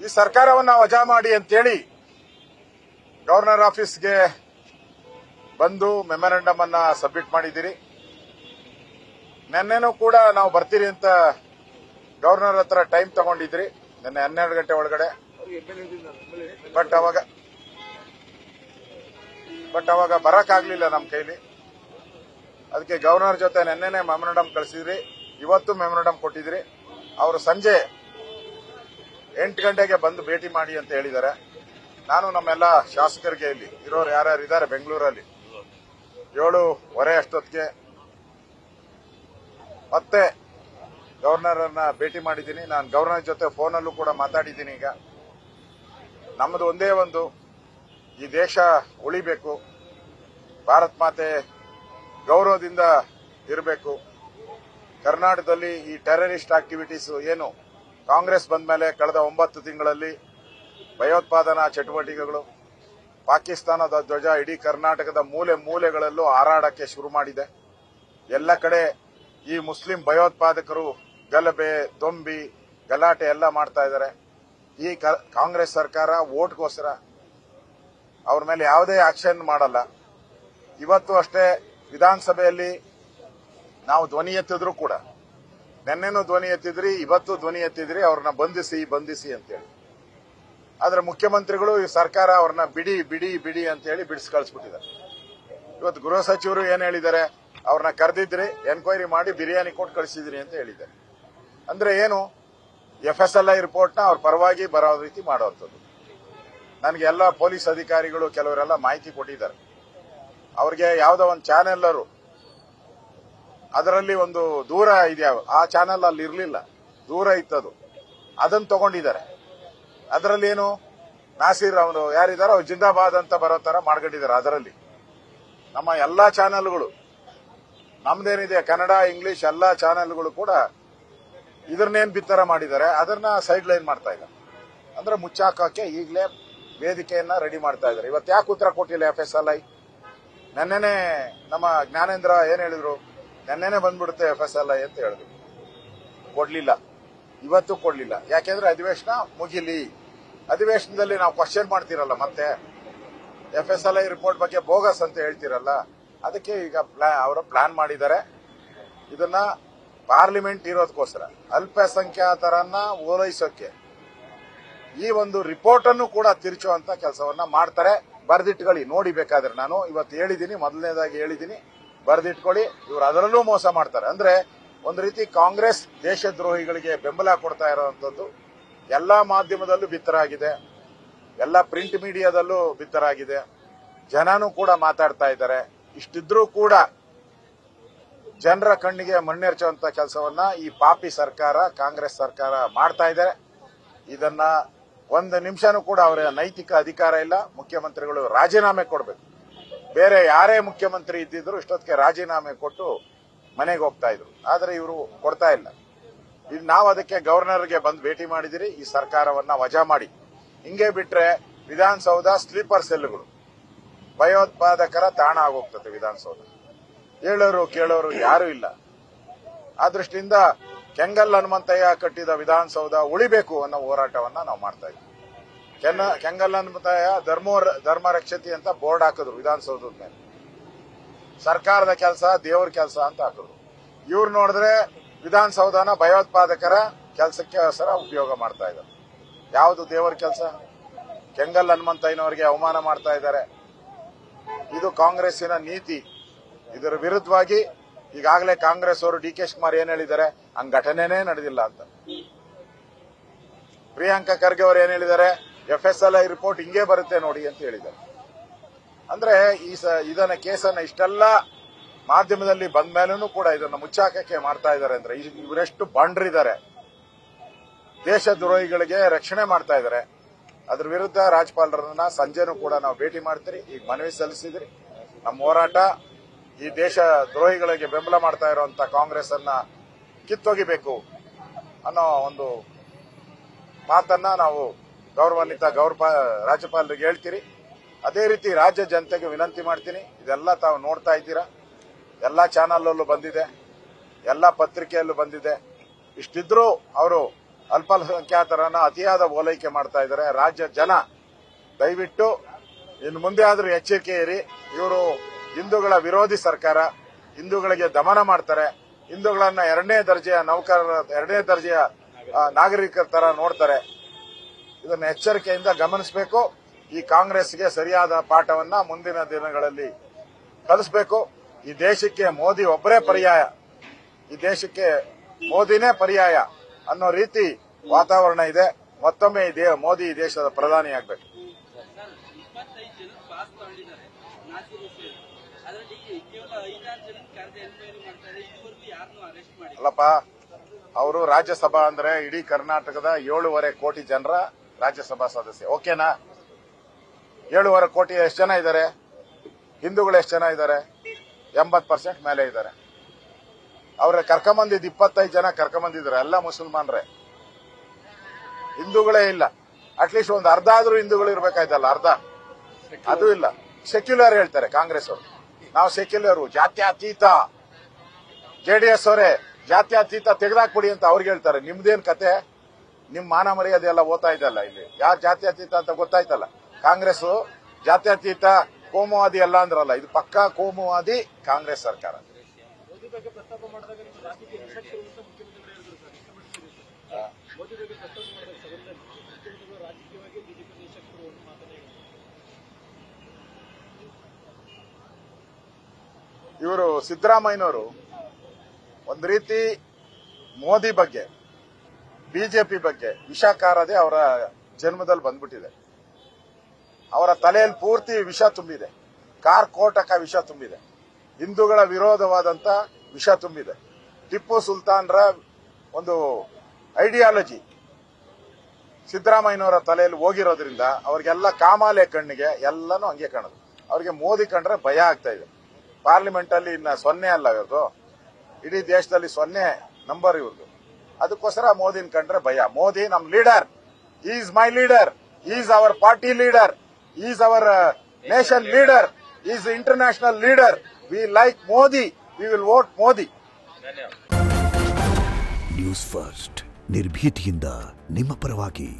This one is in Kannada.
ಈ ಸರ್ಕಾರವನ್ನ ವಜಾ ಮಾಡಿ ಅಂತೇಳಿ ಗವರ್ನರ್ ಆಫೀಸ್ಗೆ ಬಂದು ಮೆಮೊರಾಂಡಮ್ ಅನ್ನ ಸಬ್ಮಿಟ್ ಮಾಡಿದ್ದೀರಿ. ನಿನ್ನೆನೂ ಕೂಡ ನಾವು ಬರ್ತೀರಿ ಅಂತ ಗವರ್ನರ್ ಹತ್ರ ಟೈಮ್ ತಗೊಂಡಿದ್ರಿ, ನಿನ್ನೆ 12 ಗಂಟೆ ಒಳಗಡೆ. ಬಟ್ ಅವಾಗ ಬರಕ್ಕಾಗ್ಲಿಲ್ಲ ನಮ್ಮ ಕೈಲಿ. ಅದಕ್ಕೆ ಗವರ್ನರ್ ಜೊತೆ ನಿನ್ನೆನೆ ಮೆಮೊರಾಂಡಮ್ ಕಳಿಸಿದ್ರಿ, ಇವತ್ತು ಮೆಮೊರಾಂಡಮ್ ಕೊಟ್ಟಿದ್ರಿ. ಅವರು ಸಂಜೆ 8 ಗಂಟೆಗೆ ಬಂದು ಭೇಟಿ ಮಾಡಿ ಅಂತ ಹೇಳಿದ್ದಾರೆ. ನಾನು ನಮ್ಮೆಲ್ಲ ಶಾಸಕರಿಗೆ ಇಲ್ಲಿ ಇರೋರು ಯಾರ್ಯಾರು ಇದ್ದಾರೆ ಬೆಂಗಳೂರಲ್ಲಿ 7:15 ಅಷ್ಟೊತ್ತಿಗೆ ಮತ್ತೆ ಗವರ್ನರ್ ಅನ್ನ ಭೇಟಿ ಮಾಡಿದ್ದೀನಿ. ನಾನು ಗವರ್ನರ್ ಜೊತೆ ಫೋನಲ್ಲೂ ಕೂಡ ಮಾತಾಡಿದ್ದೀನಿ. ಈಗ ನಮ್ಮದು ಒಂದೇ ಒಂದು, ಈ ದೇಶ ಉಳಿಬೇಕು, ಭಾರತ್ ಮಾತೆ ಗೌರವದಿಂದ ಇರಬೇಕು. ಕರ್ನಾಟಕದಲ್ಲಿ ಈ ಟೆರರಿಸ್ಟ್ ಆಕ್ಟಿವಿಟೀಸ್ ಏನು ಕಾಂಗ್ರೆಸ್ ಬಂದ ಮೇಲೆ ಕಳೆದ 9 ತಿಂಗಳಲ್ಲಿ ಭಯೋತ್ಪಾದನಾ ಚಟುವಟಿಕೆಗಳು, ಪಾಕಿಸ್ತಾನದ ಧ್ವಜ ಇಡೀ ಕರ್ನಾಟಕದ ಮೂಲೆ ಮೂಲೆಗಳಲ್ಲೂ ಹಾರಾಡಕ್ಕೆ ಶುರು ಮಾಡಿದೆ. ಎಲ್ಲ ಕಡೆ ಈ ಮುಸ್ಲಿಂ ಭಯೋತ್ಪಾದಕರು ಗಲಭೆ, ದೊಂಬಿ, ಗಲಾಟೆ ಎಲ್ಲ ಮಾಡ್ತಾ ಇದ್ದಾರೆ. ಈ ಕಾಂಗ್ರೆಸ್ ಸರ್ಕಾರ ವೋಟ್ಗೋಸ್ಕರ ಅವ್ರ ಮೇಲೆ ಯಾವುದೇ ಆಕ್ಷನ್ ಮಾಡಲ್ಲ. ಇವತ್ತು ಅಷ್ಟೇ ವಿಧಾನಸಭೆಯಲ್ಲಿ ನಾವು ಧ್ವನಿ ಎತ್ತಿದ್ರು ಕೂಡ, ನಿನ್ನೆನೂ ಧ್ವನಿ ಎತ್ತಿದ್ರಿ, ಇವತ್ತು ಧ್ವನಿ ಎತ್ತಿದ್ರಿ, ಅವ್ರನ್ನ ಬಂಧಿಸಿ ಅಂತೇಳಿ. ಆದ್ರೆ ಮುಖ್ಯಮಂತ್ರಿಗಳು ಈ ಸರ್ಕಾರ ಅವ್ರನ್ನ ಬಿಡಿ ಬಿಡಿ ಬಿಡಿ ಅಂತೇಳಿ ಬಿಡಿಸಿ ಕಳಿಸ್ಬಿಟ್ಟಿದ್ದಾರೆ. ಇವತ್ತು ಗೃಹ ಸಚಿವರು ಏನ್ ಹೇಳಿದ್ದಾರೆ, ಅವ್ರನ್ನ ಕರೆದಿದ್ರಿ, ಎನ್ಕ್ವೈರಿ ಮಾಡಿ ಬಿರಿಯಾನಿ ಕೊಟ್ಟು ಕಳಿಸಿದ್ರಿ ಅಂತ ಹೇಳಿದ್ದಾರೆ. ಅಂದ್ರೆ ಏನು, FSLI ರಿಪೋರ್ಟ್ನ ಅವ್ರ ಪರವಾಗಿ ಬರೋ ರೀತಿ ಮಾಡುವಂಥದ್ದು. ನನಗೆ ಎಲ್ಲ ಪೊಲೀಸ್ ಅಧಿಕಾರಿಗಳು ಕೆಲವರೆಲ್ಲ ಮಾಹಿತಿ ಕೊಟ್ಟಿದ್ದಾರೆ. ಅವ್ರಿಗೆ ಯಾವುದೋ ಒಂದು ಚಾನೆಲ್ಲರು ಅದರಲ್ಲಿ ಒಂದು ದೂರ ಇದೆಯಾ, ಆ ಚಾನೆಲ್ ಅಲ್ಲಿ ಇರಲಿಲ್ಲ, ದೂರ ಇತ್ತದು, ಅದನ್ನು ತಗೊಂಡಿದ್ದಾರೆ. ಅದರಲ್ಲಿ ಏನು ನಾಸೀರ್ ಅವರು ಯಾರಿದ್ದಾರೆ ಅವ್ರು ಜಿಂದಾಬಾದ್ ಅಂತ ಬರೋ ತರ ಮಾಡ್ಕೊಂಡಿದ್ದಾರೆ. ಅದರಲ್ಲಿ ನಮ್ಮ ಎಲ್ಲಾ ಚಾನೆಲ್ಗಳು, ನಮ್ದೇನಿದೆ ಕನ್ನಡ ಇಂಗ್ಲಿಷ್ ಎಲ್ಲಾ ಚಾನೆಲ್ಗಳು ಕೂಡ ಇದನ್ನೇನ್ ಬಿತ್ತರ ಮಾಡಿದ್ದಾರೆ, ಅದನ್ನ ಸೈಡ್ ಲೈನ್ ಮಾಡ್ತಾ ಇದ್ದಾರೆ. ಅಂದ್ರೆ ಮುಚ್ಚಾಕಕ್ಕೆ ಈಗಲೇ ವೇದಿಕೆಯನ್ನ ರೆಡಿ ಮಾಡ್ತಾ ಇದ್ದಾರೆ. ಇವತ್ತು ಯಾಕೆ ಉತ್ತರ ಕೊಟ್ಟಿಲ್ಲ FSLI? ನೆನ್ನೆನೆ ನಮ್ಮ ಜ್ಞಾನೇಂದ್ರ ಏನ್ ಹೇಳಿದ್ರು, ನೆನ್ನೆನೆ ಬಂದ್ಬಿಡುತ್ತೆ FSLI ಅಂತ ಹೇಳಿದ್ರು. ಕೊಡ್ಲಿಲ್ಲ, ಇವತ್ತು ಕೊಡ್ಲಿಲ್ಲ. ಯಾಕೆಂದ್ರೆ ಅಧಿವೇಶನ ಮುಗಿಲಿ, ಅಧಿವೇಶನದಲ್ಲಿ ನಾವು ಕ್ವಶನ್ ಮಾಡ್ತಿರಲ್ಲ, ಮತ್ತೆ FSLI ರಿಪೋರ್ಟ್ ಬಗ್ಗೆ ಬೋಗಸ್ ಅಂತ ಹೇಳ್ತಿರಲ್ಲ, ಅದಕ್ಕೆ ಈಗ ಅವರು ಪ್ಲಾನ್ ಮಾಡಿದ್ದಾರೆ. ಇದನ್ನ ಪಾರ್ಲಿಮೆಂಟ್ ಇರೋದಕ್ಕೋಸ್ಕರ ಅಲ್ಪಸಂಖ್ಯಾತರನ್ನ ಓಲೈಸೋಕೆ ಈ ಒಂದು ರಿಪೋರ್ಟ್ ಅನ್ನು ಕೂಡ ತಿರುಚುವಂತ ಕೆಲಸವನ್ನ ಮಾಡ್ತಾರೆ. ಬರ್ದಿಟ್ಕೊಳ್ಳಿ, ನೋಡಿ ಬೇಕಾದ್ರೆ. ನಾನು ಇವತ್ತು ಹೇಳಿದ್ದೀನಿ, ಮೊದಲನೇದಾಗಿ ಹೇಳಿದ್ದೀನಿ, ಬರ್ದಿಟ್ಕೊಳ್ಳಿ. ಇವರು ಅದರಲ್ಲೂ ಮೋಸ ಮಾಡ್ತಾರೆ. ಅಂದ್ರೆ ಒಂದು ರೀತಿ ಕಾಂಗ್ರೆಸ್ ದೇಶದ್ರೋಹಿಗಳಿಗೆ ಬೆಂಬಲ ಕೊಡ್ತಾ ಇರುವಂತದ್ದು ಎಲ್ಲಾ ಮಾಧ್ಯಮದಲ್ಲೂ ಬಿತ್ತರಾಗಿದೆ, ಎಲ್ಲ ಪ್ರಿಂಟ್ ಮೀಡಿಯಾದಲ್ಲೂ ಬಿತ್ತರಾಗಿದೆ, ಜನನೂ ಕೂಡ ಮಾತಾಡ್ತಾ ಇದ್ದಾರೆ. ಇಷ್ಟಿದ್ರೂ ಕೂಡ ಜನರ ಕಣ್ಣಿಗೆ ಮಣ್ಣೆರಚುವಂತ ಕೆಲಸವನ್ನ ಈ ಪಾಪಿ ಸರ್ಕಾರ, ಕಾಂಗ್ರೆಸ್ ಸರ್ಕಾರ ಮಾಡ್ತಾ ಇದ್ದಾರೆ. ಇದನ್ನ ಒಂದು ನಿಮಿಷನೂ ಕೂಡ ಅವರ ನೈತಿಕ ಅಧಿಕಾರ ಇಲ್ಲ. ಮುಖ್ಯಮಂತ್ರಿಗಳು ರಾಜೀನಾಮೆ ಕೊಡಬೇಕು. ಬೇರೆ ಯಾರೇ ಮುಖ್ಯಮಂತ್ರಿ ಇದ್ದಿದ್ರು ಇಷ್ಟೊತ್ತಿಗೆ ರಾಜೀನಾಮೆ ಕೊಟ್ಟು ಮನೆಗೆ ಹೋಗ್ತಾ ಇದ್ರು. ಆದ್ರೆ ಇವರು ಕೊಡ್ತಾ ಇಲ್ಲ. ಈಗ ನಾವು ಅದಕ್ಕೆ ಗವರ್ನರ್ಗೆ ಬಂದು ಭೇಟಿ ಮಾಡಿದಿರಿ, ಈ ಸರ್ಕಾರವನ್ನ ವಜಾ ಮಾಡಿ. ಹಿಂಗೆ ಬಿಟ್ರೆ ವಿಧಾನಸೌಧ ಸ್ಲೀಪರ್ ಸೆಲ್ಗಳು, ಭಯೋತ್ಪಾದಕರ ತಾಣ ಆಗೋಗ್ತದೆ ವಿಧಾನಸೌಧ. ಹೇಳೋರು ಕೇಳೋರು ಯಾರು ಇಲ್ಲ. ಆ ದೃಷ್ಟಿಯಿಂದ ಕೆಂಗಲ್ ಹನುಮಂತಯ್ಯ ಕಟ್ಟಿದ ವಿಧಾನಸೌಧ ಉಳಿಬೇಕು ಅನ್ನೋ ಹೋರಾಟವನ್ನ ನಾವು ಮಾಡ್ತಾ ಇದ್ವಿ. ಕೆಂಗಲ್ ಹನುಮಂತಯ್ಯ ಧರ್ಮ ರಕ್ಷತಿ ಅಂತ ಬೋರ್ಡ್ ಹಾಕಿದ್ರು ವಿಧಾನಸೌಧದ ಮೇಲೆ. ಸರ್ಕಾರದ ಕೆಲಸ, ದೇವ್ರ ಕೆಲಸ ಅಂತ ಹಾಕಿದ್ರು. ಇವ್ರು ನೋಡಿದ್ರೆ ವಿಧಾನಸೌಧನ ಭಯೋತ್ಪಾದಕರ ಕೆಲಸಕ್ಕೆ ಉಪಯೋಗ ಮಾಡ್ತಾ ಇದ್ದಾರೆ. ಯಾವುದು ದೇವರ ಕೆಲಸ? ಕೆಂಗಲ್ ಹನುಮಂತಯ್ಯನವರಿಗೆ ಅವಮಾನ ಮಾಡ್ತಾ ಇದ್ದಾರೆ. ಇದು ಕಾಂಗ್ರೆಸ್ಸಿನ ನೀತಿ. ಇದರ ವಿರುದ್ಧವಾಗಿ ಈಗಾಗಲೇ ಕಾಂಗ್ರೆಸ್ ಅವರು DK ಶಿವಕುಮಾರ್ ಏನ್ ಹೇಳಿದ್ದಾರೆ, ಹಂಗ ಘಟನೆನೇ ನಡೆದಿಲ್ಲ ಅಂತ. ಪ್ರಿಯಾಂಕಾ ಖರ್ಗೆ ಅವರು ಏನ್ ಹೇಳಿದ್ದಾರೆ, FSLI ರಿಪೋರ್ಟ್ ಹಿಂಗೆ ಬರುತ್ತೆ ನೋಡಿ ಅಂತ ಹೇಳಿದ್ದಾರೆ. ಅಂದ್ರೆ ಇದನ್ನ ಕೇಸನ್ನ ಇಷ್ಟೆಲ್ಲ ಮಾಧ್ಯಮದಲ್ಲಿ ಬಂದ ಮೇಲೂ ಕೂಡ ಇದನ್ನ ಮುಚ್ಚಾಕಕ್ಕೆ ಮಾಡ್ತಾ ಇದ್ದಾರೆ. ಅಂದ್ರೆ ಇವರೆಷ್ಟು ಬಂಡ್ರಿದ್ದಾರೆ, ದೇಶದ್ರೋಹಿಗಳಿಗೆ ರಕ್ಷಣೆ ಮಾಡ್ತಾ ಇದ್ದಾರೆ. ಅದ್ರ ವಿರುದ್ಧ ರಾಜ್ಯಪಾಲರನ್ನ ಸಂಜೆನೂ ಕೂಡ ನಾವು ಭೇಟಿ ಮಾಡ್ತೀರಿ. ಈಗ ಮನವಿ ಸಲ್ಲಿಸಿದ್ರಿ. ನಮ್ಮ ಹೋರಾಟ ಈ ದೇಶ ದ್ರೋಹಿಗಳಿಗೆ ಬೆಂಬಲ ಮಾಡ್ತಾ ಇರುವಂತ ಕಾಂಗ್ರೆಸ್ ಅನ್ನ ಕಿತ್ತೊಗಿಬೇಕು ಅನ್ನೋ ಒಂದು ಮಾತನ್ನ ನಾವು ಗೌರವಾನ್ವಿತ ರಾಜ್ಯಪಾಲರಿಗೆ ಹೇಳ್ತೀರಿ. ಅದೇ ರೀತಿ ರಾಜ್ಯ ಜನತೆಗೆ ವಿನಂತಿ ಮಾಡ್ತೀನಿ. ಇದೆಲ್ಲ ತಾವು ನೋಡ್ತಾ ಇದ್ದೀರಾ, ಎಲ್ಲಾ ಚಾನಲ್ ಅಲ್ಲೂ ಬಂದಿದೆ, ಎಲ್ಲಾ ಪತ್ರಿಕೆಯಲ್ಲೂ ಬಂದಿದೆ. ಇಷ್ಟಿದ್ರೂ ಅವರು ಅಲ್ಪಸಂಖ್ಯಾತರನ್ನ ಅತಿಯಾದ ಓಲೈಕೆ ಮಾಡ್ತಾ ಇದ್ದಾರೆ. ರಾಜ್ಯ ಜನ ದಯವಿಟ್ಟು ಇನ್ನು ಮುಂದೆ ಆದ್ರೂ ಎಚ್ಚರಿಕೆ ಇರಿ. ಇವರು ಹಿಂದೂಗಳ ವಿರೋಧಿ ಸರ್ಕಾರ, ಹಿಂದೂಗಳಿಗೆ ದಮನ ಮಾಡ್ತಾರೆ, ಹಿಂದೂಗಳನ್ನ ಎರಡನೇ ದರ್ಜೆಯ ನಾಗರಿಕರ ತರ ನೋಡ್ತಾರೆ. ಇದನ್ನ ಎಚ್ಚರಿಕೆಯಿಂದ ಗಮನಿಸಬೇಕು. ಈ ಕಾಂಗ್ರೆಸ್ಗೆ ಸರಿಯಾದ ಪಾಠವನ್ನ ಮುಂದಿನ ದಿನಗಳಲ್ಲಿ ಕಲಿಸಬೇಕು. ಈ ದೇಶಕ್ಕೆ ಮೋದಿ ಒಬ್ಬರೇ ಪರ್ಯಾಯ, ಈ ದೇಶಕ್ಕೆ ಮೋದಿನೇ ಪರ್ಯಾಯ ಅನ್ನೋ ರೀತಿ ವಾತಾವರಣ ಇದೆ. ಮತ್ತೊಮ್ಮೆ ಮೋದಿ ಈ ದೇಶದ ಪ್ರಧಾನಿ ಆಗಬೇಕು. ಅಲ್ಲಪ್ಪ, ಅವರು ರಾಜ್ಯಸಭಾ ಅಂದ್ರೆ ಇಡೀ ಕರ್ನಾಟಕದ 7.5 ಕೋಟಿ ಜನರ ರಾಜ್ಯಸಭಾ ಸದಸ್ಯ. ಓಕೆನಾ? 7.5 ಕೋಟಿ ಎಷ್ಟು ಜನ ಇದ್ದಾರೆ? ಹಿಂದೂಗಳು ಎಷ್ಟು ಜನ ಇದ್ದಾರೆ? 80% ಮೇಲೆ ಇದ್ದಾರೆ. ಅವ್ರ ಕರ್ಕೊಂಬಂದಿದ್ದು 25 ಜನ ಕರ್ಕೊಂಬಂದಿದ್ದಾರೆ, ಎಲ್ಲ ಮುಸಲ್ಮಾನ್ರೆ, ಹಿಂದೂಗಳೇ ಇಲ್ಲ. ಅಟ್ಲೀಸ್ಟ್ ಒಂದು ಅರ್ಧ ಆದ್ರೂ ಹಿಂದೂಗಳು ಇರ್ಬೇಕಾಯ್ತಲ್ಲ, ಅರ್ಧ ಅದು ಇಲ್ಲ. ಸೆಕ್ಯುಲರ್ ಹೇಳ್ತಾರೆ ಕಾಂಗ್ರೆಸ್ ಅವರು, ನಾವು ಸೆಕ್ಯುಲರು, ಜಾತ್ಯತೀತ. ಜೆಡಿಎಸ್ ಅವರೇ ಜಾತ್ಯತೀತ ತೆಗೆದಾಕ್ಬಿಡಿ ಅಂತ ಅವ್ರಿಗೆ ಹೇಳ್ತಾರೆ. ನಿಮ್ದೇನ್ ಕತೆ? ನಿಮ್ ಮಾನ ಮರ್ಯಾದೆ ಎಲ್ಲ ಓದ್ತಾ ಇದೆಯಲ್ಲ, ಇಲ್ಲಿ ಯಾರು ಜಾತ್ಯತೀತ ಅಂತ ಗೊತ್ತಾಯ್ತಲ್ಲ. ಕಾಂಗ್ರೆಸ್ ಜಾತ್ಯತೀತ ಕೋಮುವಾದಿ ಅಲ್ಲ ಅಂದ್ರಲ್ಲ, ಇದು ಪಕ್ಕಾ ಕೋಮುವಾದಿ ಕಾಂಗ್ರೆಸ್ ಸರ್ಕಾರ. ಇವರು ಸಿದ್ದರಾಮಯ್ಯನವರು ಒಂದು ರೀತಿ ಮೋದಿ ಬಗ್ಗೆ, ಬಿಜೆಪಿ ಬಗ್ಗೆ ವಿಷಕಾರದೆ ಅವರ ಜನ್ಮದಲ್ಲಿ ಬಂದ್ಬಿಟ್ಟಿದೆ. ಅವರ ತಲೆಯಲ್ಲಿ ಪೂರ್ತಿ ವಿಷ ತುಂಬಿದೆ, ಕಾರ್ಕೋಟಕ ವಿಷ ತುಂಬಿದೆ, ಹಿಂದೂಗಳ ವಿರೋಧವಾದಂತ ವಿಷ ತುಂಬಿದೆ. ಟಿಪ್ಪು ಸುಲ್ತಾನ್ರ ಒಂದು ಐಡಿಯಾಲಜಿ ಸಿದ್ದರಾಮಯ್ಯನವರ ತಲೆಯಲ್ಲಿ ಹೋಗಿರೋದ್ರಿಂದ ಅವ್ರಿಗೆಲ್ಲ ಕಾಮಾಲೆ ಕಣ್ಣಿಗೆ ಎಲ್ಲನೂ ಹಂಗೆ ಕಾಣೋದು. ಅವ್ರಿಗೆ ಮೋದಿ ಕಂಡ್ರೆ ಭಯ ಆಗ್ತಾ ಇದೆ. ಪಾರ್ಲಿಮೆಂಟ್ ಅಲ್ಲಿ ಇನ್ನ 0 ಅಲ್ಲ ಇವ್ರದು, ಇಡೀ ದೇಶದಲ್ಲಿ 0 ನಂಬರ್ ಇವ್ರದು. ಅದಕ್ಕೋಸ್ಕರ ಮೋದಿನ ಕಂಡ್ರೆ ಭಯ. ಮೋದಿ ನಮ್ leader, is my leader, is our party leader, is our nation leader, is international leader. We like Modi, we will vote Modi. News first, ನಿರ್ಭೀತಿಯಿಂದ ನಿಮ್ಮ ಪರವಾಗಿ.